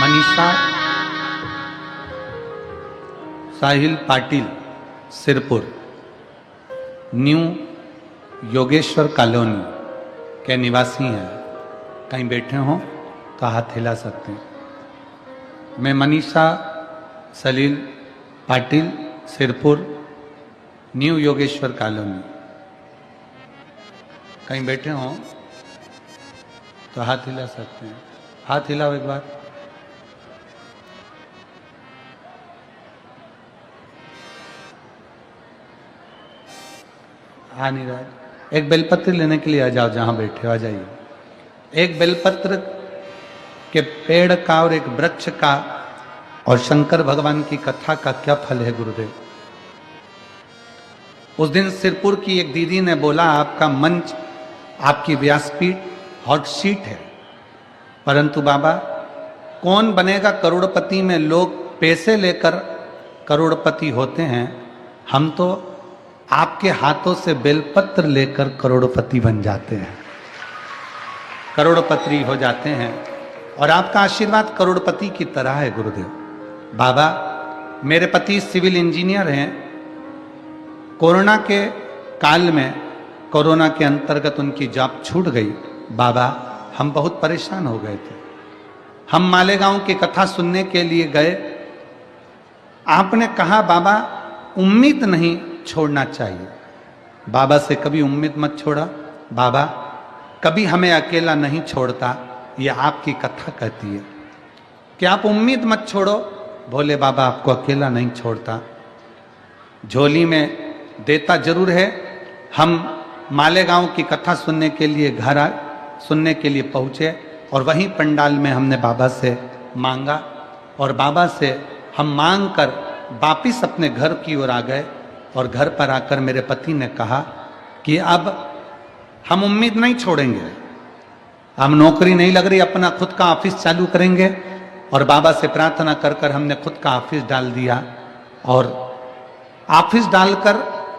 मनीषा साहिल Patil Sirpur new Yogeshwar colony के निवासी हैं। कहीं बैठे हों तो हाथ हिला सकते हैं। मैं मनीषा सलील पाटिल सिरपुर न्यू योगेश्वर कॉलोनी, कहीं बैठे हों तो हाथ हिला सकते हैं। हाथ हिलाओ एक बार। आ नहीं रहा है। एक बेलपत्र लेने के लिए आ जाओ, जहां बैठे हो आ जाइए। एक बेलपत्र के पेड़ का और एक वृक्ष का और शंकर भगवान की कथा का क्या फल है गुरुदेव? उस दिन सिरपुर की एक दीदी ने बोला, आपका मंच, आपकी व्यासपीठ हॉट सीट है, परंतु बाबा कौन बनेगा करोड़पति में? लोग पैसे लेकर करोड़पति होते हैं, हम तो आपके हाथों से बेलपत्र लेकर करोड़पति बन जाते हैं, करोड़पति हो जाते हैं। और आपका आशीर्वाद करोड़पति की तरह है गुरुदेव। बाबा मेरे पति सिविल इंजीनियर हैं। कोरोना के काल में, कोरोना के अंतर्गत उनकी जॉब छूट गई। बाबा हम बहुत परेशान हो गए थे। हम मालेगांव की कथा सुनने के लिए गए। आपने कहा बाबा उम्मीद नहीं छोड़ना चाहिए। बाबा से कभी उम्मीद मत छोड़ा। बाबा कभी हमें अकेला नहीं छोड़ता, यह आपकी कथा कहती है कि आप उम्मीद मत छोड़ो। भोले बाबा आपको अकेला नहीं छोड़ता, झोली में देता जरूर है। हम मालेगांव की कथा सुनने के लिए सुनने के लिए पहुंचे और वहीं पंडाल में हमने बाबा से मांगा और बाबा से हम मांग कर वापिस अपने घर की ओर आ गए। और घर पर आकर मेरे पति ने कहा कि अब हम उम्मीद नहीं छोड़ेंगे, हम नौकरी नहीं लग रही, अपना खुद का ऑफिस चालू करेंगे। और बाबा से प्रार्थना कर कर हमने खुद का ऑफिस डाल दिया और ऑफिस डालकर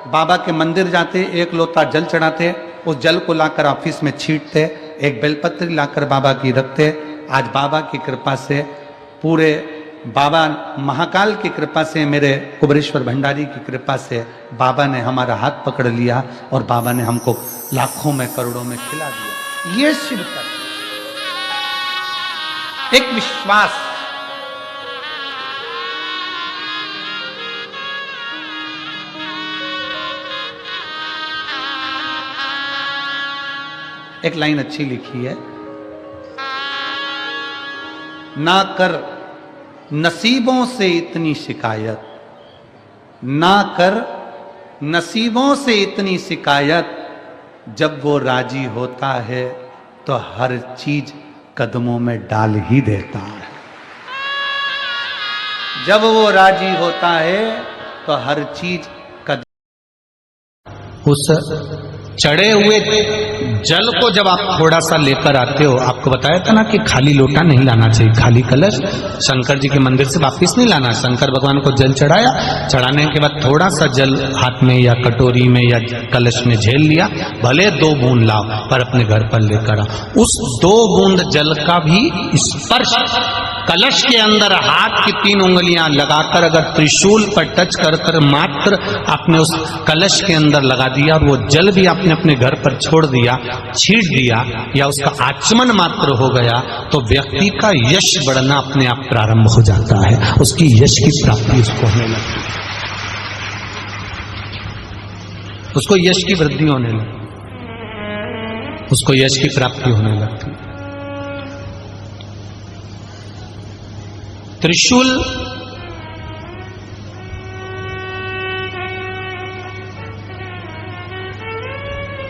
बाबा के मंदिर जाते, एक लोटा जल चढ़ाते, उस जल को लाकर ऑफिस में छींटते, एक बेलपत्र लाकर बाबा की रखते। आज बाबा की कृपा से, पूरे बाबा महाकाल की कृपा से, मेरे कुबरेश्वर भंडारी की कृपा से बाबा ने हमारा हाथ पकड़ लिया और बाबा ने हमको लाखों में करोड़ों में खिला दिया। ये शिरकत, एक विश्वास। एक लाइन अच्छी लिखी है, ना कर नसीबों से इतनी शिकायत, ना कर नसीबों से इतनी शिकायत, जब वो राजी होता है तो हर चीज कदमों में डाल ही देता है। जब वो राजी होता है तो हर चीज उस चढ़े हुए जल को जब आप थोड़ा सा लेकर आते हो, आपको बताया था ना कि खाली लोटा नहीं लाना चाहिए, खाली कलश शंकर जी के मंदिर से वापस नहीं लाना। शंकर भगवान को जल चढ़ाया, चढ़ाने के बाद थोड़ा सा जल हाथ में या कटोरी में या कलश में झेल लिया, भले 2 बूंद लाओ पर अपने घर पर लेकर आओ। उस 2 बूंद जल का भी स्पर्श कलश के अंदर हाथ की 3 उंगलियां लगाकर अगर त्रिशूल पर टच कर कर मात्र आपने उस कलश के अंदर लगा दिया और वो जल भी आपने अपने घर पर छोड़ दिया, छींट दिया या उसका आचमन मात्र हो गया, तो व्यक्ति का यश बढ़ना अपने आप प्रारंभ हो जाता है। उसकी यश की प्राप्ति उसको होने लगती है, उसको यश की वृद्धि होने लगती, उसको यश की प्राप्ति होने लगती है। त्रिशूल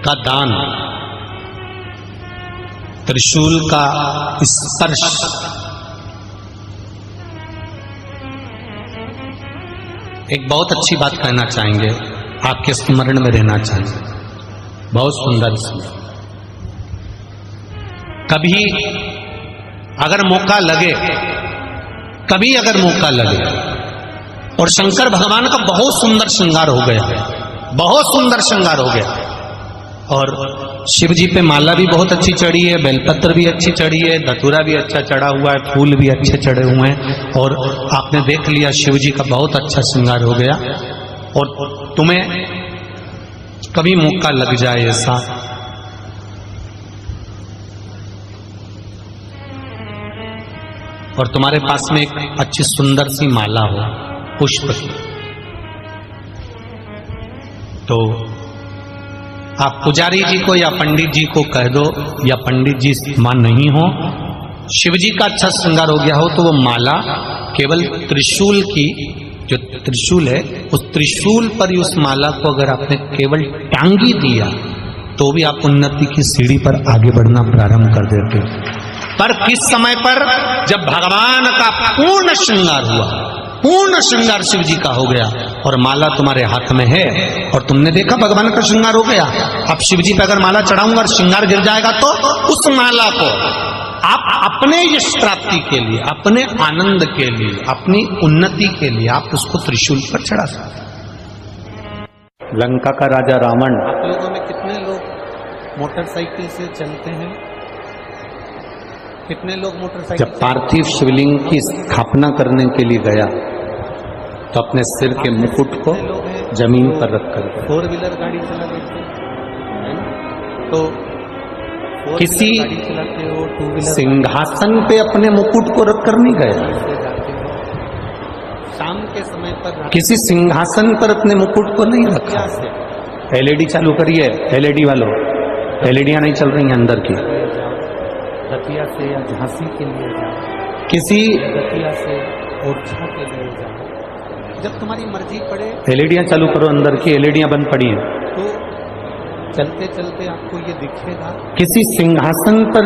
का दान, त्रिशूल का स्पर्श, एक बहुत अच्छी बात कहना चाहेंगे, आपके स्मरण में रहना चाहिए, बहुत सुंदर सी। कभी अगर मौका लगे, कभी अगर मौका लगे, और शंकर भगवान का बहुत सुंदर श्रृंगार हो गया, बहुत सुंदर श्रृंगार हो गया, और शिव जी पे माला भी बहुत अच्छी चढ़ी है, बेलपत्र भी अच्छी चढ़ी है, धतूरा भी अच्छा चढ़ा हुआ है, फूल भी अच्छे चढ़े हुए हैं, और आपने देख लिया शिव जी का बहुत अच्छा श्रृंगार हो गया। और तुम्हें कभी मौका लग जाए ऐसा, और तुम्हारे पास में एक अच्छी सुंदर सी माला हो पुष्प की, तो आप पुजारी जी को या पंडित जी को कह दो, या पंडित जी मान नहीं हो, शिव जी का अच्छा श्रृंगार हो गया हो, तो वो माला केवल त्रिशूल की, जो त्रिशूल है उस त्रिशूल पर ही उस माला को अगर आपने केवल टांगी दिया तो भी आप उन्नति की सीढ़ी पर आगे बढ़ना प्रारंभ कर देते हो। पर किस समय पर? जब भगवान का पूर्ण श्रृंगार हुआ, पूर्ण श्रृंगार शिव जी का हो गया और माला तुम्हारे हाथ में है, और तुमने देखा भगवान का श्रृंगार हो गया। अब शिव जी पे अगर माला चढ़ाऊंगा और श्रृंगार गिर जाएगा तो उस माला को आप अपने यश प्राप्ति के लिए, अपने आनंद के लिए, अपनी उन्नति के लिए आप उसको त्रिशूल पर चढ़ा सकते। लंका का राजा रावण, आप लोगों में कितने लोग मोटरसाइकिल से चलते हैं? कितने लोग मोटरसाइकिल? जब पार्थिव शिवलिंग की स्थापना करने के लिए गया तो अपने सिर के मुकुट को जमीन पर रखकर गया। 4 व्हीलर गाड़ी चला लेते हैं, तो किसी गाड़ी चलाते हो, 2 व्हीलर सिंहासन पे अपने मुकुट को रखकर नहीं गया। शाम के समय पर किसी सिंहासन पर अपने मुकुट को नहीं रखा। एलईडी चालू करिए, एलईडी वालों, एलईडियां नहीं चल रही हैं अंदर की। दतिया से या झांसी के लिए जाओ, किसी दतिया से ओरछा के लिए जाओ, जब तुम्हारी मर्जी पड़े एलईडियां चालू करो अंदर की, एलईडियां बंद पड़ी हैं। तो चलते चलते आपको ये दिखेगा। किसी सिंहासन पर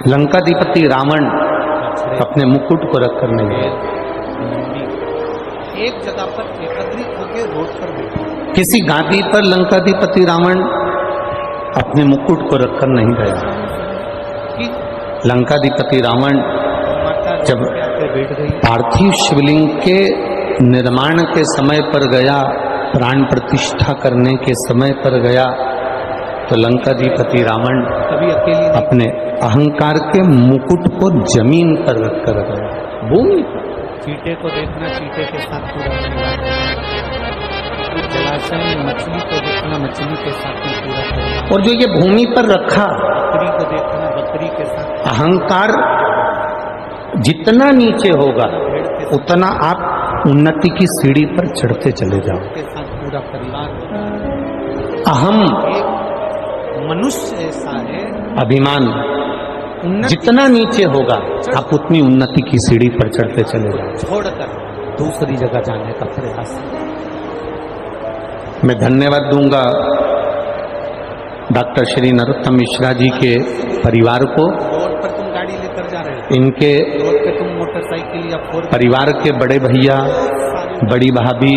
लंकाधिपति रावण अपने मुकुट को रखकर नहीं गया। एक जगह पर एकत्रित होकर रोड पर बैठे। किसी गादी पर लंकाधिपति रावण अपने मुकुट को रखकर नहीं गया। लंकाधिपति रावण जब पार्थिव शिवलिंग के निर्माण के समय पर गया, प्राण प्रतिष्ठा करने के समय पर गया, तो लंकाधिपति रावण कभी अकेले अपने अहंकार के मुकुट को जमीन पर रखकर गया, भूमि पर। चींटे को देखना, चींटे के साथ पूरा जलाशय में मछली को देखना, मछली के साथ में पूरा करना, और जो ये भूमि पर रखा, बकरी को देखना, बकरी के साथ। अहंकार जितना नीचे होगा उतना आप उन्नति की सीढ़ी पर चढ़ते चले जाओ। के साथ पूरा परिवार। अहम एक मनुष्य ऐसा है, अभिमान जितना नीचे होगा आप उतनी उन्नति की सीढ़ी पर चढ़ते चले जाओ। छोड़कर दूसरी जगह जाने का प्रयास। मैं धन्यवाद दूंगा डॉक्टर श्री नरोत्तम मिश्रा जी के परिवार को। रोड पर तुम गाड़ी लेकर जा रहे हो, इनके रोड पे तुम मोटरसाइकिल या 4 परिवार के बड़े भैया, बड़ी भाभी,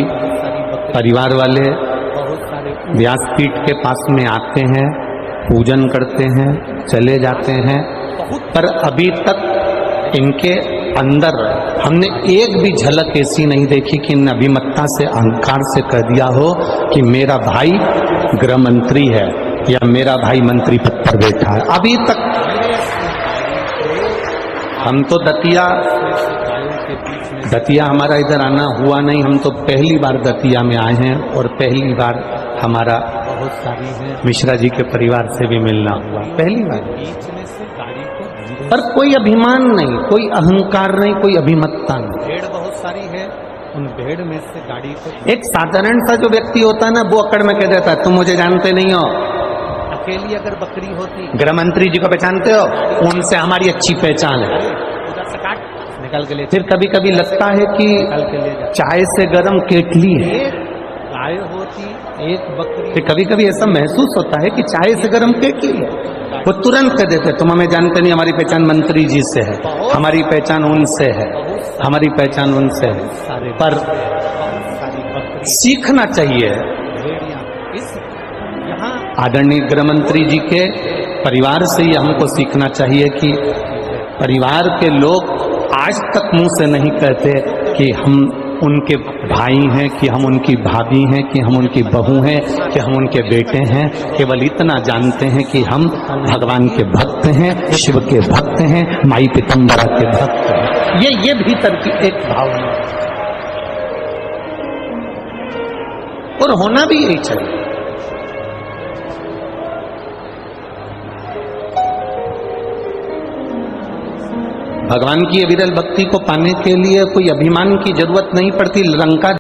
परिवार वाले बहुत सारे व्यासपीठ के पास में आते हैं, पूजन करते हैं, चले जाते हैं, पर अभी तक इनके अंदर हमने एक भी झलक ऐसी नहीं देखी कि इन अभिमत्ता से, अहंकार से कह दिया हो कि मेरा भाई गृह मंत्री है या मेरा भाई मंत्री पद पर बैठा है। अभी तक हम तो दतिया हमारा इधर आना हुआ नहीं, हम तो पहली बार दतिया में आए हैं और पहली बार हमारा बहुत सारी है मिश्रा जी के परिवार से भी मिलना हुआ, पहली बार। बीच में से गाड़ी को पर कोई अभिमान नहीं, कोई अहंकार नहीं, कोई अभिमत्ता नहीं। भेड़ बहुत सारी है, उन भेड़ में से गाड़ी को एक साधारण सा जो व्यक्ति होता है ना, वो अकड़ में कह देता है तुम मुझे जानते नहीं हो। अकेली अगर बकरी होती, गृह मंत्री जी को पहचानते हो, उनसे हमारी अच्छी पहचान है। उधर से काट निकाल के ले, फिर कभी कभी लगता है कि निकाल के ले जा। चाय से गर्म केटली है। एक गाय होती, एक बकरी, फिर कभी कभी ऐसा महसूस होता है कि चाय से गर्म केटली है। वो तुरंत कह देते तुम हमें जानते नहीं, हमारी पहचान मंत्री जी से है, हमारी पहचान उनसे है, हमारी पहचान उनसे है। पर सीखना चाहिए। आदरणीय गृह मंत्री जी के परिवार से ही हमको सीखना चाहिए कि परिवार के लोग आज तक मुंह से नहीं कहते कि हम उनके भाई हैं, कि हम उनकी भाभी हैं, कि हम उनकी बहू हैं, कि हम उनके बेटे हैं। केवल इतना जानते हैं कि हम भगवान के भक्त हैं, शिव के भक्त हैं, माई पीतम्बरा के भक्त हैं। ये भीतर की एक भावना और होना भी यही चाहिए। भगवान की अविरल भक्ति को पाने के लिए कोई अभिमान की जरूरत नहीं पड़ती। लंका